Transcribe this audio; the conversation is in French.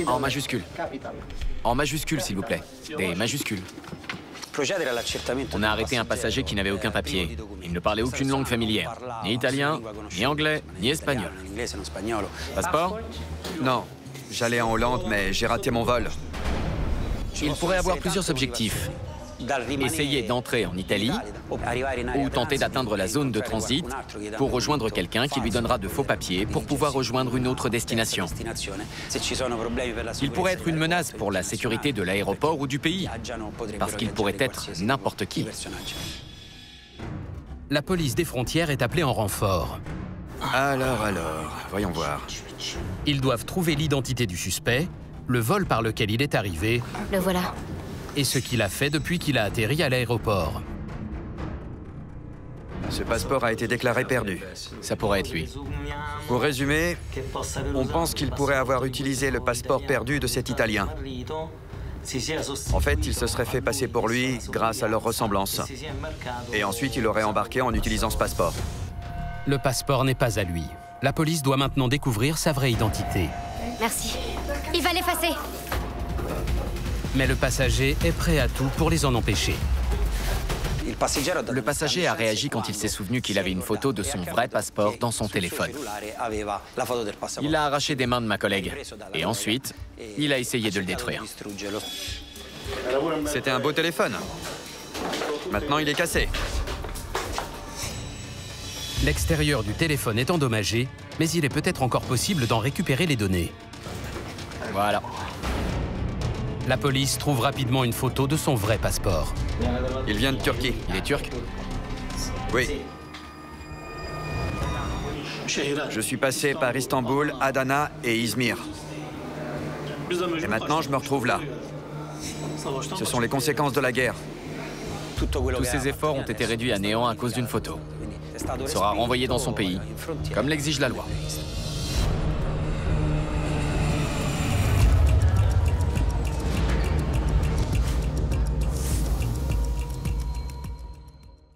En majuscule. En majuscule, s'il vous plaît. Des majuscules. On a arrêté un passager qui n'avait aucun papier. Il ne parlait aucune langue familière. Ni italien, ni anglais, ni espagnol. Passeport? Non, j'allais en Hollande, mais j'ai raté mon vol. Il pourrait avoir plusieurs objectifs. Essayer d'entrer en Italie ou tenter d'atteindre la zone de transit pour rejoindre quelqu'un qui lui donnera de faux papiers pour pouvoir rejoindre une autre destination. Il pourrait être une menace pour la sécurité de l'aéroport ou du pays, parce qu'il pourrait être n'importe qui. La police des frontières est appelée en renfort. Alors, voyons voir. Ils doivent trouver l'identité du suspect, le vol par lequel il est arrivé. Le voilà. Et ce qu'il a fait depuis qu'il a atterri à l'aéroport. Ce passeport a été déclaré perdu. Ça pourrait être lui. Pour résumer, on pense qu'il pourrait avoir utilisé le passeport perdu de cet Italien. En fait, il se serait fait passer pour lui grâce à leur ressemblance. Et ensuite, il aurait embarqué en utilisant ce passeport. Le passeport n'est pas à lui. La police doit maintenant découvrir sa vraie identité. Merci. Il va l'effacer. Mais le passager est prêt à tout pour les en empêcher. Le passager a réagi quand il s'est souvenu qu'il avait une photo de son vrai passeport dans son téléphone. Il l'a arraché des mains de ma collègue. Et ensuite, il a essayé de le détruire. C'était un beau téléphone. Maintenant, il est cassé. L'extérieur du téléphone est endommagé, mais il est peut-être encore possible d'en récupérer les données. Voilà. La police trouve rapidement une photo de son vrai passeport. Il vient de Turquie. Il est turc? Oui. Je suis passé par Istanbul, Adana et Izmir. Et maintenant, je me retrouve là. Ce sont les conséquences de la guerre. Tous ses efforts ont été réduits à néant à cause d'une photo. Il sera renvoyé dans son pays, comme l'exige la loi.